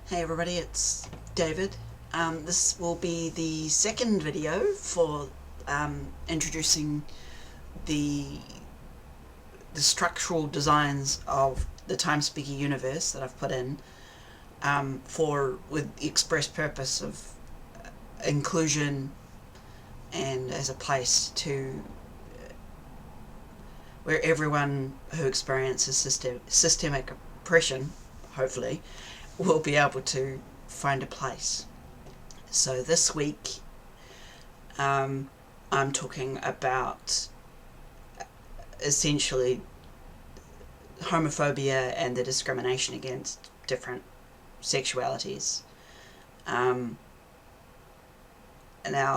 Hey everybody, it's David. This will be the second video for introducing the structural designs of the Time Speaker universe that I've put in with the express purpose of inclusion and as a place to where everyone who experiences systemic oppression, hopefully, will be able to find a place. So this week I'm talking about essentially homophobia and the discrimination against different sexualities. Now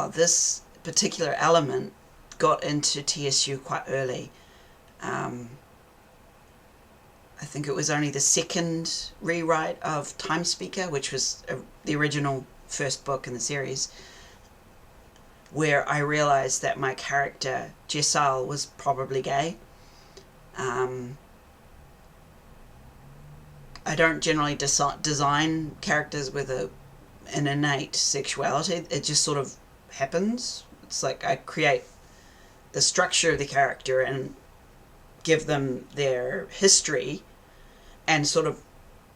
this particular element got into TSU quite early. I think it was only the second rewrite of Time Speaker, which was the original first book in the series, where I realised that my character, Jessal, was probably gay. I don't generally design characters with an innate sexuality. It just sort of happens. It's like I create the structure of the character and give them their history, and sort of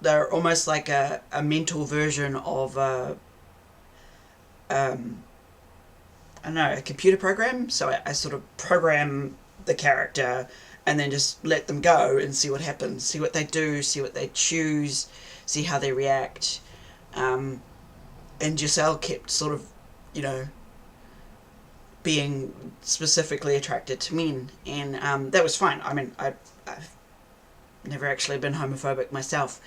they're almost like a mental version of I don't know, a computer program. So I sort of program the character and then just let them go and see what happens, see what they do, see what they choose, see how they react. And Giselle kept sort of, being specifically attracted to men, and that was fine. I mean, I've never actually been homophobic myself,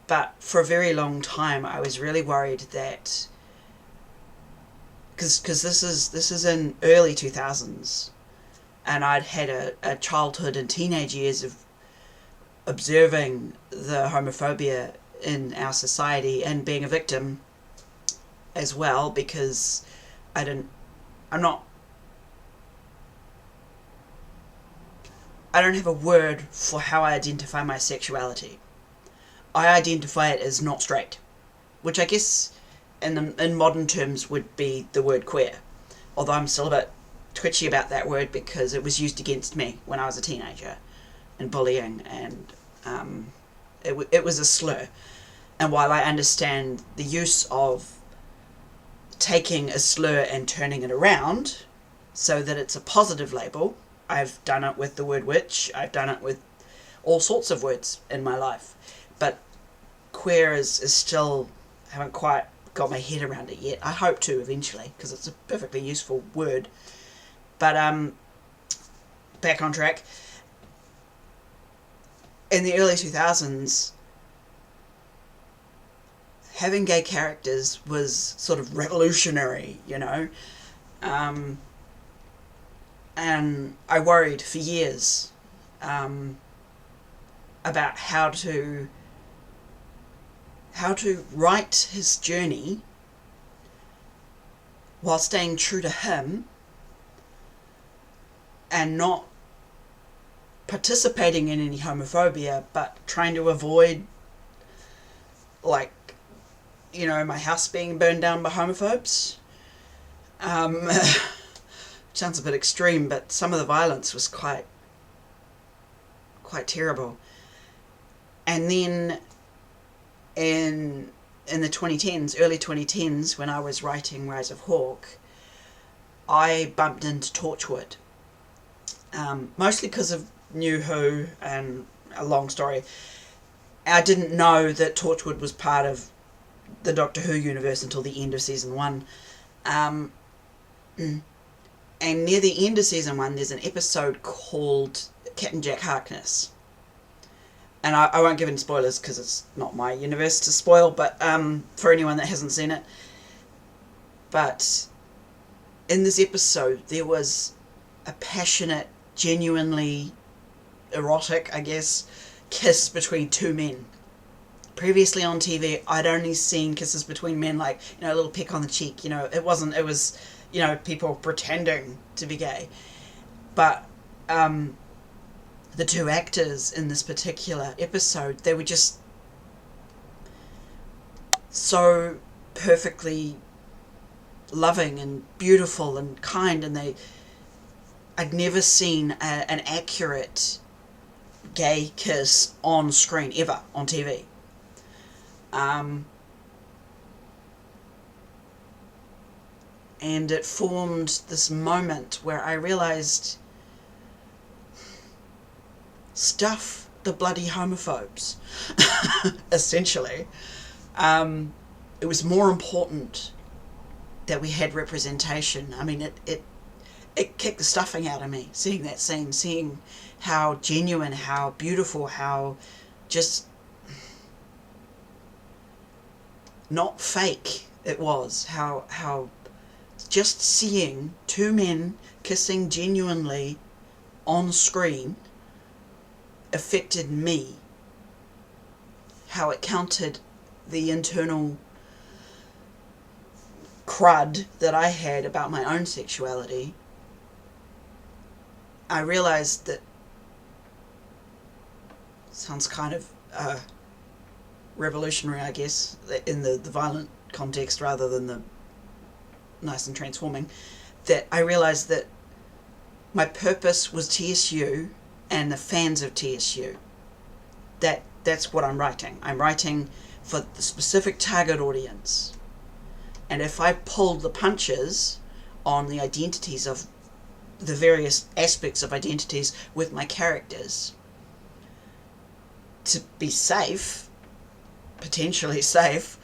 but for a very long time I was really worried that because this is in early 2000s, and I'd had a childhood and teenage years of observing the homophobia in our society and being a victim as well, because I don't have a word for how I identify my sexuality. I identify it as not straight, which I guess in modern terms would be the word queer, although I'm still a bit twitchy about that word because it was used against me when I was a teenager in bullying, and it was a slur. And while I understand the use of taking a slur and turning it around so that it's a positive label, I've done it with the word witch, I've done it with all sorts of words in my life, but queer is still, haven't quite got my head around it yet. I hope to eventually, because it's a perfectly useful word. But back on track. In the early 2000s, having gay characters was sort of revolutionary, and I worried for years about how to write his journey while staying true to him and not participating in any homophobia, but trying to avoid, my house being burned down by homophobes. Sounds a bit extreme, but some of the violence was quite terrible. And then in the 2010s, early 2010s, when I was writing Rise of Hawk, I bumped into Torchwood, mostly because of New Who and a long story. I didn't know that Torchwood was part of the Doctor Who universe until the end of season 1. And near the end of season 1, there's an episode called Captain Jack Harkness. And I won't give any spoilers because it's not my universe to spoil, but for anyone that hasn't seen it. But in this episode, there was a passionate, genuinely erotic, I guess, kiss between two men. Previously on TV, I'd only seen kisses between men, like, a little peck on the cheek. It was people pretending to be gay. But the two actors in this particular episode, they were just so perfectly loving and beautiful and kind, and I'd never seen an accurate gay kiss on screen ever on TV. And it formed this moment where I realised, stuff the bloody homophobes, essentially. It was more important that we had representation. I mean, it kicked the stuffing out of me, seeing that scene, seeing how genuine, how beautiful, how just not fake it was, how just seeing two men kissing genuinely on screen affected me, how it countered the internal crud that I had about my own sexuality. I realised that, sounds kind of revolutionary, I guess, in the violent context rather than the nice and transforming, that I realised that my purpose was TSU and the fans of TSU. That's what I'm writing. I'm writing for the specific target audience. And if I pulled the punches on the identities of the various aspects of identities with my characters to be safe, potentially safe,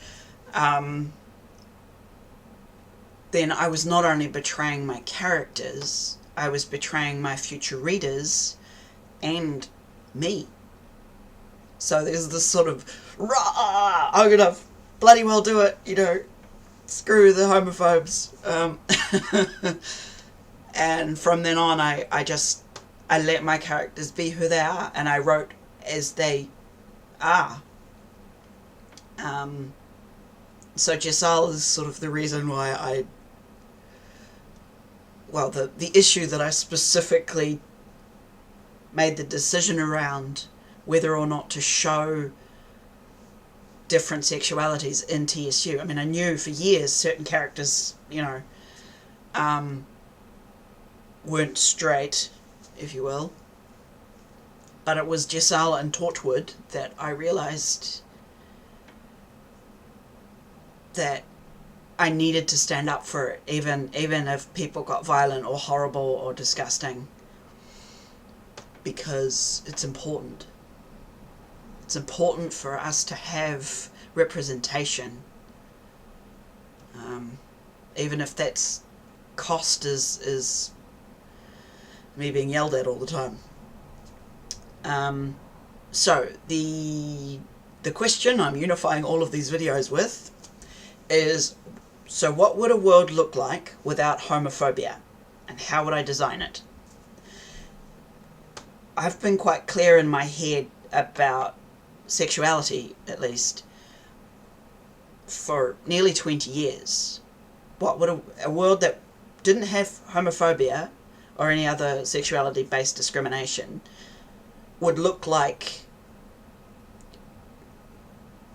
then I was not only betraying my characters, I was betraying my future readers and me. So there's this sort of, rah, I'm gonna bloody well do it, screw the homophobes. And from then on, I let my characters be who they are, and I wrote as they are. So Giselle is sort of the reason why the issue that I specifically made the decision around whether or not to show different sexualities in TSU. I mean, I knew for years certain characters, weren't straight, if you will. But it was Giselle and Torchwood that I realised that I needed to stand up for it, even if people got violent or horrible or disgusting, because it's important. It's important for us to have representation, even if that's cost is me being yelled at all the time. So the question I'm unifying all of these videos with is, so what would a world look like without homophobia, and how would I design it? I've been quite clear in my head about sexuality, at least, for nearly 20 years. What would a world that didn't have homophobia or any other sexuality-based discrimination would look like?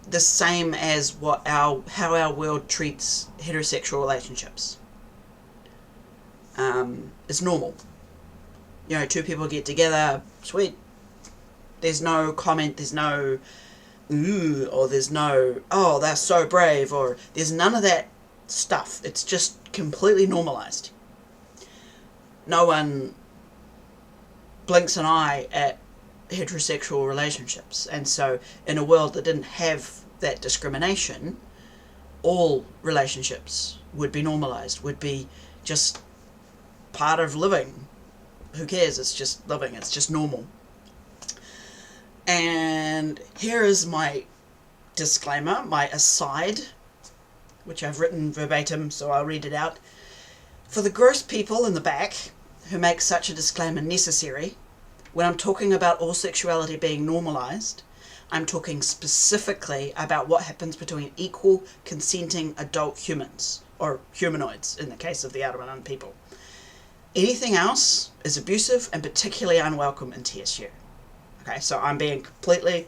The same as how our world treats heterosexual relationships. It's normal. Two people get together, sweet. There's no comment, there's no ooh, or there's no, oh, they're so brave, or there's none of that stuff. It's just completely normalized. No one blinks an eye at heterosexual relationships, and so in a world that didn't have that discrimination, all relationships would be normalized, would be just part of living. Who cares? It's just living, it's just normal. And here is my disclaimer, my aside, which I've written verbatim, so I'll read it out. For the gross people in the back who make such a disclaimer necessary, when I'm talking about all sexuality being normalized, I'm talking specifically about what happens between equal, consenting adult humans, or humanoids in the case of the Outer Unknown people. Anything else is abusive and particularly unwelcome in TSU. Okay, so I'm being completely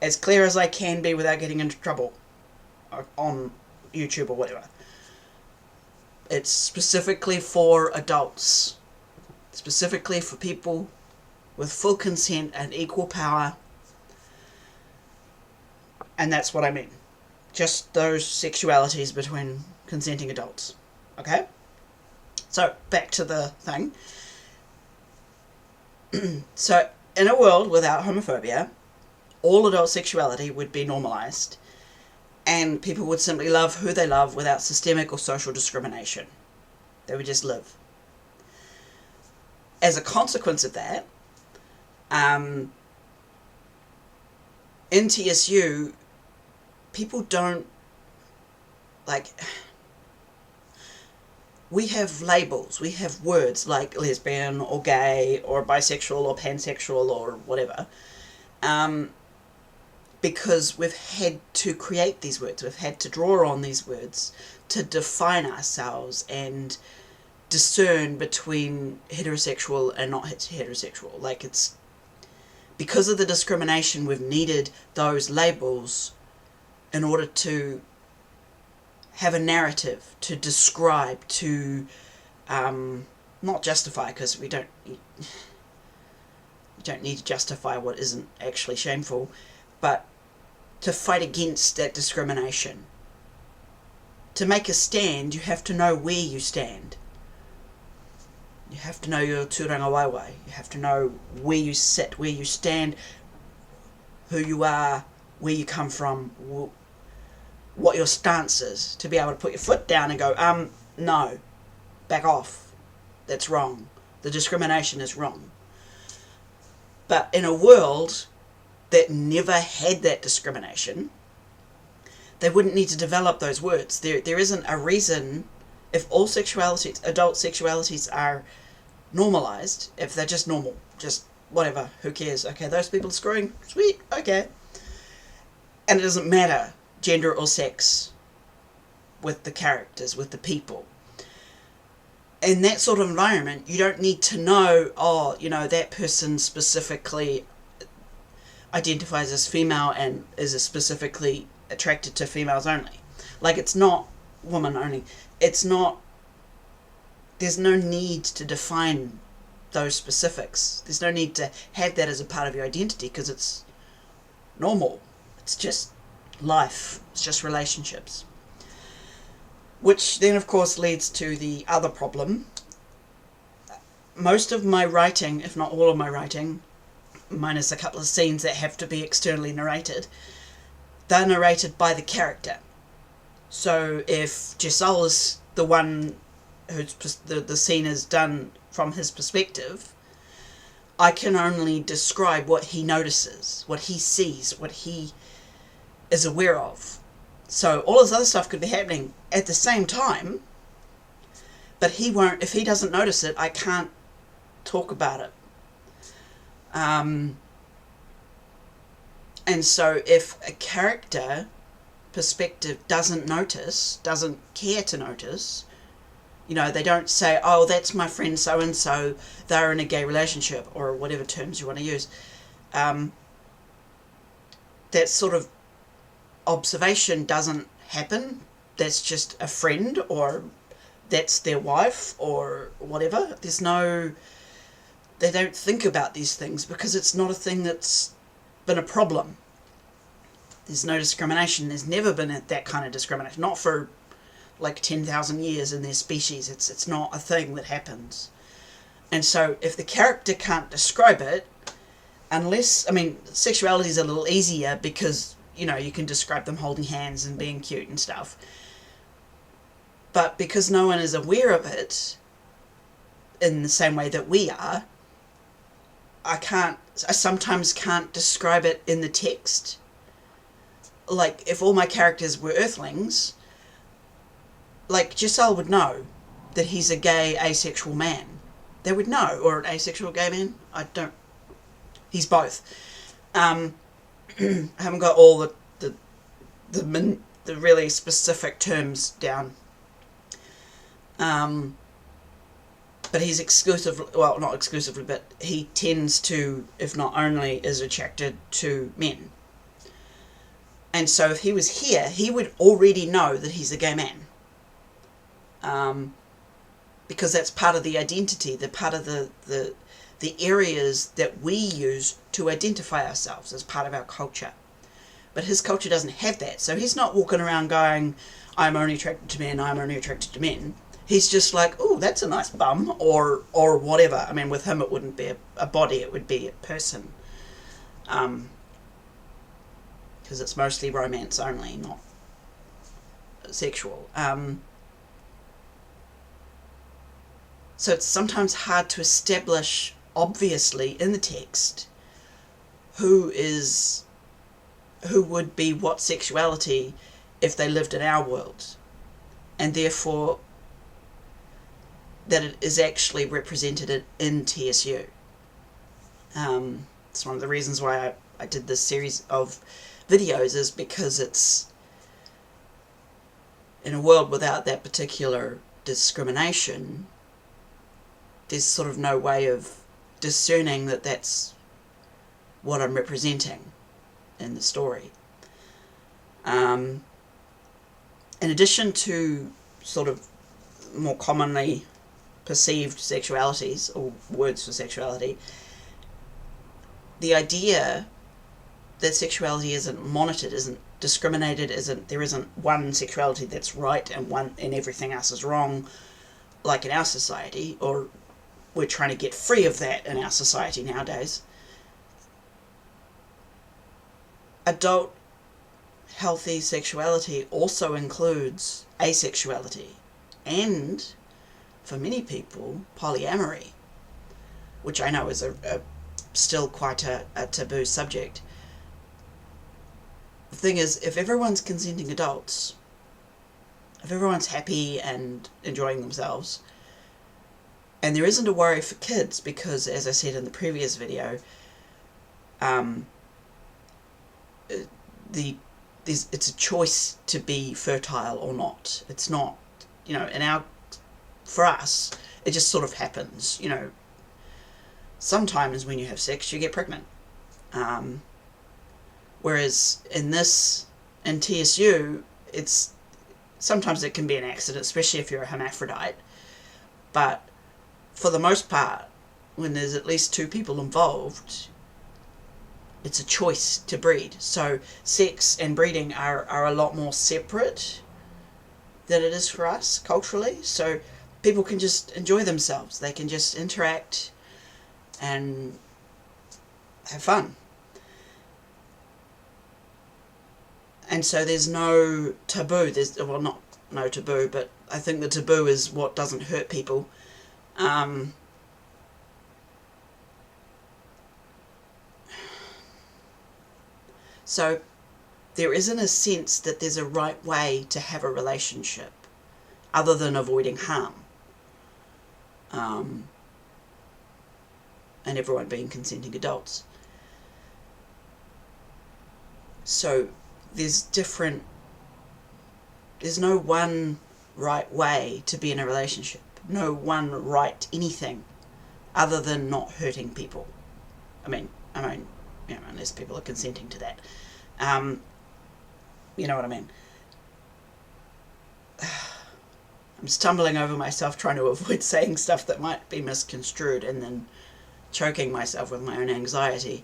as clear as I can be without getting into trouble on YouTube or whatever. It's specifically for adults. Specifically for people with full consent and equal power. And that's what I mean. Just those sexualities between consenting adults. Okay? So, back to the thing. So, in a world without homophobia, all adult sexuality would be normalised, and people would simply love who they love without systemic or social discrimination. They would just live. As a consequence of that, in TSU, people don't, like, we have labels, we have words like lesbian or gay or bisexual or pansexual or whatever, because we've had to create these words, we've had to draw on these words to define ourselves and discern between heterosexual and not heterosexual. Like, it's because of the discrimination, we've needed those labels in order to have a narrative, to describe, to not justify, because we don't need to justify what isn't actually shameful, but to fight against that discrimination. To make a stand, you have to know where you stand. You have to know your tūranga waiwai. You have to know where you sit, where you stand, who you are, where you come from, what your stance is, to be able to put your foot down and go, no, back off. That's wrong. The discrimination is wrong. But in a world that never had that discrimination, they wouldn't need to develop those words. There isn't a reason, if all sexualities, adult sexualities are normalised, if they're just normal, just whatever, who cares? Okay, those people are screwing, sweet, okay. And it doesn't matter gender or sex with the characters, with the people. In that sort of environment, you don't need to know, that person specifically identifies as female and is specifically attracted to females only. Like, it's not woman only. It's not, there's no need to define those specifics. There's no need to have that as a part of your identity, because it's normal. It's just life. It's just relationships. Which then, of course, leads to the other problem. Most of my writing, if not all of my writing, minus a couple of scenes that have to be externally narrated, they're narrated by the character. So if Giselle is the one who's the scene is done from his perspective, I can only describe what he notices, what he sees, what he is aware of. So all this other stuff could be happening at the same time, but he won't. If he doesn't notice it, I can't talk about it. And so if a character perspective doesn't care to notice, they don't say, oh, that's my friend so-and-so, they're in a gay relationship, or whatever terms you want to use. That sort of observation doesn't happen. That's just a friend, or that's their wife, or whatever. They don't think about these things because it's not a thing that's been a problem. There's no discrimination. There's never been that kind of discrimination. Not for like 10,000 years in their species. It's not a thing that happens. And so if the character can't describe it, sexuality is a little easier because, you can describe them holding hands and being cute and stuff. But because no one is aware of it in the same way that we are, I sometimes can't describe it in the text. Like, if all my characters were Earthlings, like, Giselle would know that he's a gay, asexual man. They would know. Or an asexual gay man. He's both. I haven't got all the really specific terms down. But he's not exclusively, but he tends to, if not only, is attracted to men. And so if he was here, he would already know that he's a gay man. Because that's part of the identity, the part of the areas that we use to identify ourselves as part of our culture. But his culture doesn't have that, so he's not walking around going, I'm only attracted to men, I'm only attracted to men. He's just like, oh, that's a nice bum, or whatever. I mean, with him it wouldn't be a body, it would be a person. Because it's mostly romance only, not sexual. So it's sometimes hard to establish, obviously, in the text, who would be what sexuality if they lived in our world, and therefore that it is actually represented in TSU. It's one of the reasons why I did this series of videos, is because it's in a world without that particular discrimination, there's sort of no way of discerning that that's what I'm representing in the story. In addition to sort of more commonly perceived sexualities, or words for sexuality, the idea that sexuality isn't monitored, isn't discriminated, there isn't one sexuality that's right and everything else is wrong, like in our society, or we're trying to get free of that in our society nowadays. Adult healthy sexuality also includes asexuality and, for many people, polyamory, which I know is still quite a taboo subject. The thing is, if everyone's consenting adults, if everyone's happy and enjoying themselves, and there isn't a worry for kids, because, as I said in the previous video, it's a choice to be fertile or not. It's not, for us, it just sort of happens. Sometimes when you have sex, you get pregnant. Whereas in TSU, sometimes it can be an accident, especially if you're a hermaphrodite. But for the most part, when there's at least two people involved, it's a choice to breed. So sex and breeding are a lot more separate than it is for us culturally. So people can just enjoy themselves. They can just interact and have fun. And so there's no taboo. Not no taboo, but I think the taboo is what doesn't hurt people. So there isn't a sense that there's a right way to have a relationship other than avoiding harm. And everyone being consenting adults. So there's no one right way to be in a relationship. No one right anything other than not hurting people. I mean, unless people are consenting to that. You know what I mean? I'm stumbling over myself trying to avoid saying stuff that might be misconstrued and then choking myself with my own anxiety.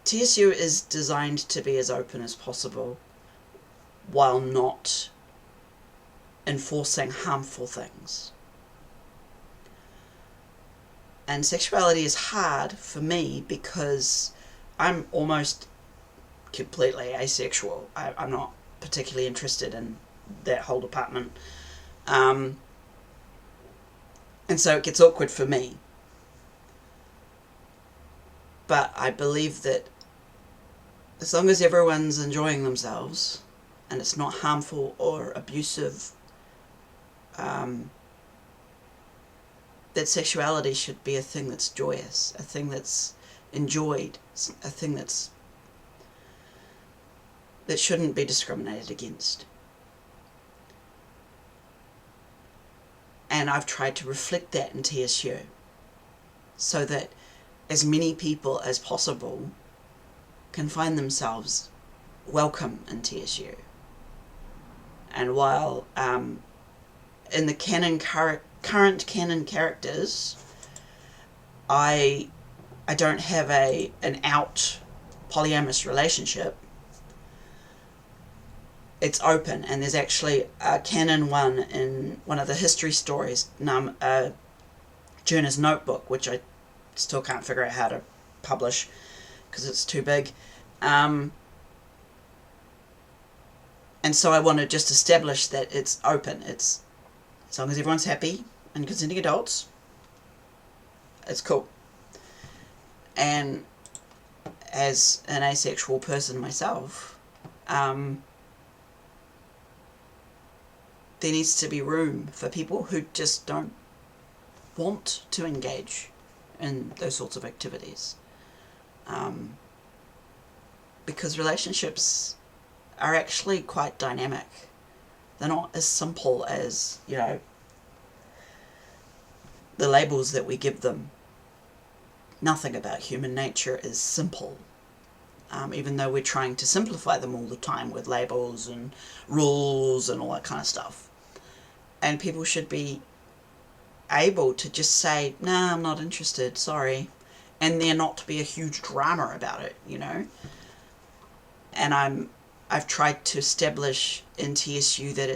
TSU is designed to be as open as possible while not enforcing harmful things. And sexuality is hard for me because I'm almost completely asexual. I'm not particularly interested in that whole department. And so it gets awkward for me. But I believe that as long as everyone's enjoying themselves and it's not harmful or abusive, that sexuality should be a thing that's joyous, a thing that's enjoyed, a thing that shouldn't be discriminated against. And I've tried to reflect that in TSU so that as many people as possible can find themselves welcome in TSU. And while in the current canon characters, I don't have an out polyamorous relationship. It's open, and there's actually a canon one in one of the history stories, Journer's Notebook, which I still can't figure out how to publish because it's too big. And so I want to just establish that it's open. It's as long as everyone's happy and consenting adults, it's cool. And as an asexual person myself, there needs to be room for people who just don't want to engage in those sorts of activities. Because relationships are actually quite dynamic. They're not as simple as, the labels that we give them. Nothing about human nature is simple. Even though we're trying to simplify them all the time with labels and rules and all that kind of stuff. And people should be able to just say, nah, I'm not interested, sorry. And there not to be a huge drama about it, And I've tried to establish in TSU that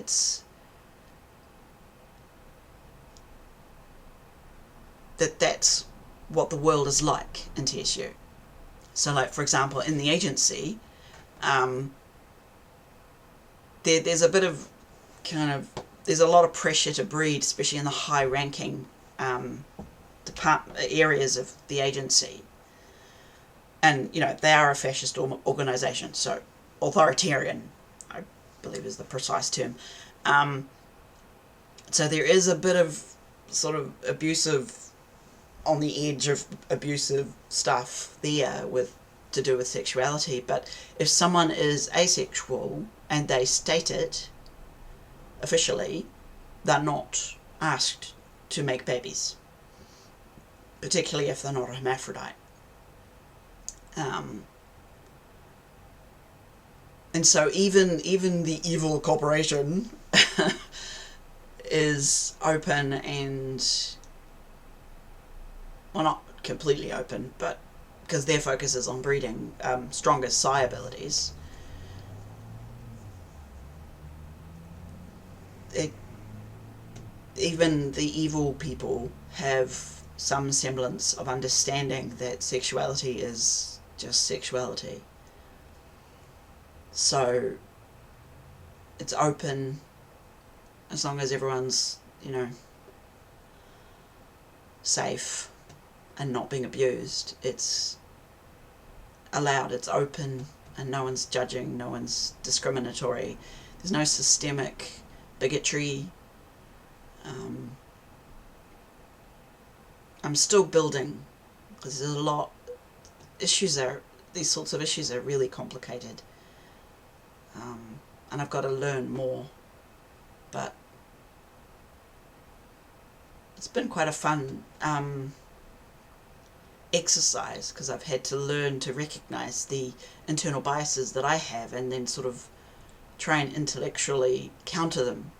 that's what the world is like in TSU. So, like, for example, in the agency, there's a bit of there's a lot of pressure to breed, especially in the high-ranking areas of the agency. And, they are a fascist organisation, so authoritarian, I believe is the precise term. So there is a bit of sort of abusive, on the edge of abusive stuff there to do with sexuality. But if someone is asexual and they state it officially, they're not asked to make babies, particularly if they're not a hermaphrodite. And so even the evil corporation is open and, well, not completely open, but because their focus is on breeding stronger psi abilities. Even the evil people have some semblance of understanding that sexuality is just sexuality. So it's open as long as everyone's, safe and not being abused. It's allowed, it's open, and no one's judging, no one's discriminatory. There's no systemic bigotry. I'm still building, because there's a lot these sorts of issues are really complicated, and I've got to learn more, but it's been quite a fun exercise, because I've had to learn to recognize the internal biases that I have and then sort of try and intellectually counter them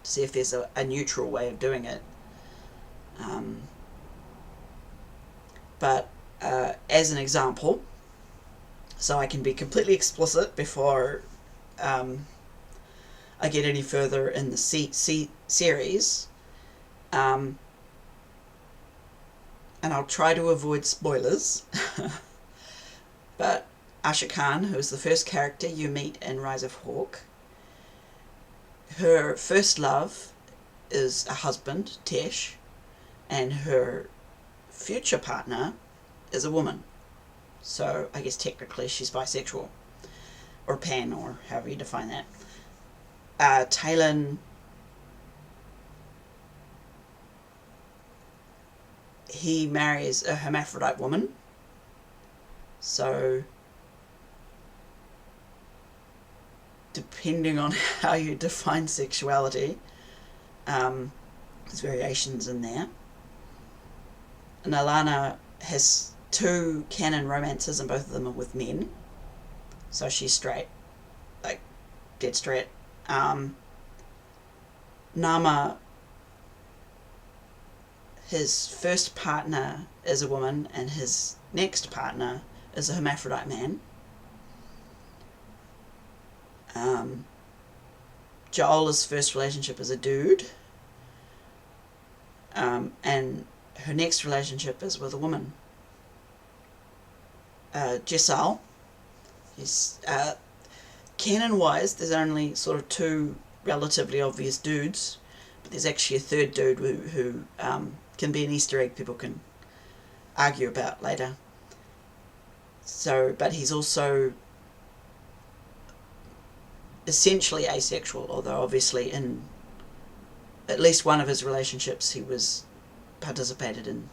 to see if there's a neutral way of doing it. But as an example, so I can be completely explicit before I get any further in the series, and I'll try to avoid spoilers, but Asha Khan, who is the first character you meet in Rise of Hawk, her first love is a husband, Tesh, and her future partner is a woman. So I guess technically she's bisexual, or pan, or however you define that. Talon, he marries a hermaphrodite woman. So depending on how you define sexuality, there's variations in there. And Alana has 2 canon romances, and both of them are with men. So she's straight, like dead straight. Nama, his first partner is a woman, and his next partner is a hermaphrodite man. Joela's first relationship is a dude, and her next relationship is with a woman. Jessal, canon-wise, there's only sort of 2 relatively obvious dudes, but there's actually a third dude who can be an Easter egg people can argue about later. So, but he's also essentially asexual, although obviously in at least one of his relationships he was participated in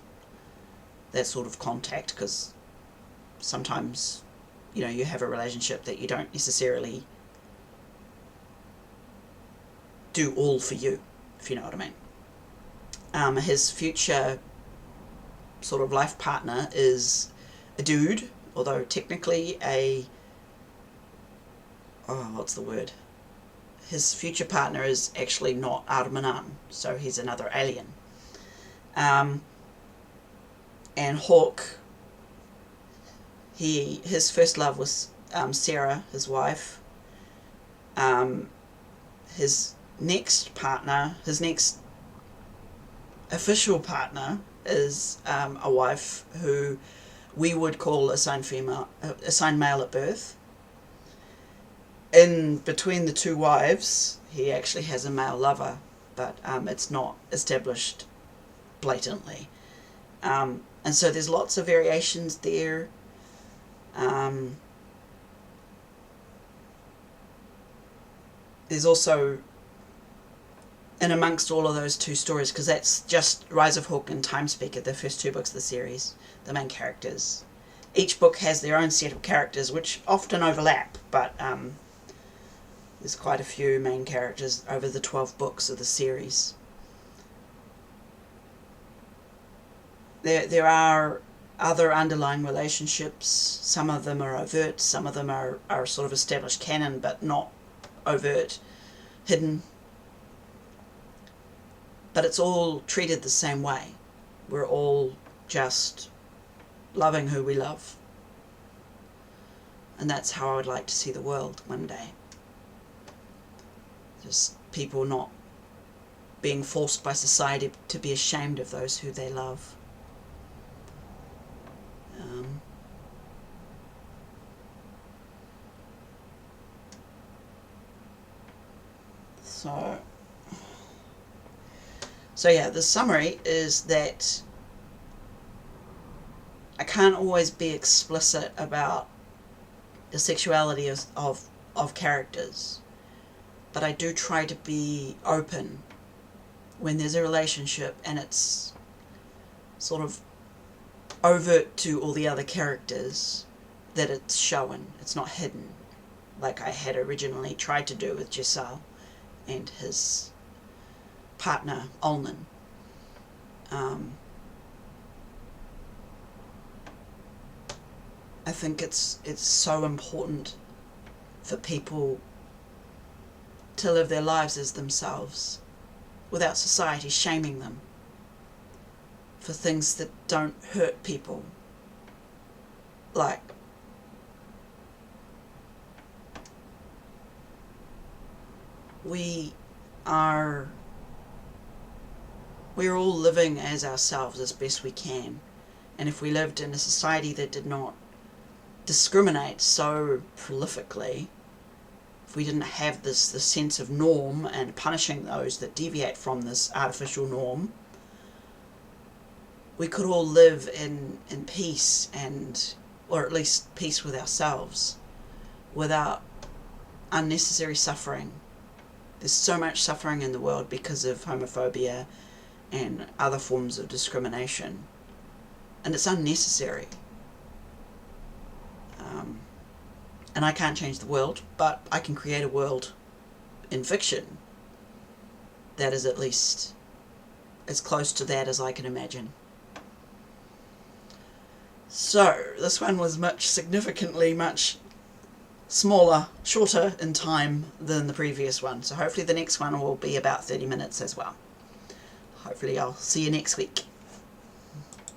that sort of contact, because sometimes, you know, you have a relationship that you don't necessarily do all for you, if you know what I mean. His future sort of life partner is a dude, although technically what's the word? His future partner is actually not Armanan, so he's another alien. And Hawk, his first love was Sarah, his wife. His next partner, his next official partner is a wife who we would call assigned male at birth. In between the 2 wives, he actually has a male lover, but it's not established blatantly. And so there's lots of variations there. There's also, and amongst all of those 2 stories, because that's just Rise of Hawk and Timespeaker, the first 2 books of the series, the main characters. Each book has their own set of characters, which often overlap, but there's quite a few main characters over the 12 books of the series. There are other underlying relationships. Some of them are overt, some of them are sort of established canon, but not overt, hidden. But it's all treated the same way. We're all just loving who we love. And that's how I would like to see the world one day. Just people not being forced by society to be ashamed of those who they love. So yeah, the summary is that I can't always be explicit about the sexuality of characters, but I do try to be open when there's a relationship and it's sort of overt to all the other characters, that it's shown, it's not hidden, like I had originally tried to do with Jessal and his partner Olnan. I think it's so important for people to live their lives as themselves without society shaming them for things that don't hurt people. Like, we're all living as ourselves as best we can, and if we lived in a society that did not discriminate so prolifically, if we didn't have this sense of norm and punishing those that deviate from this artificial norm, we could all live in peace, or at least peace with ourselves, without unnecessary suffering. There's so much suffering in the world because of homophobia and other forms of discrimination, and it's unnecessary. And I can't change the world, but I can create a world in fiction that is at least as close to that as I can imagine. So, this one was significantly much smaller, shorter in time than the previous one. So hopefully the next one will be about 30 minutes as well. Hopefully I'll see you next week.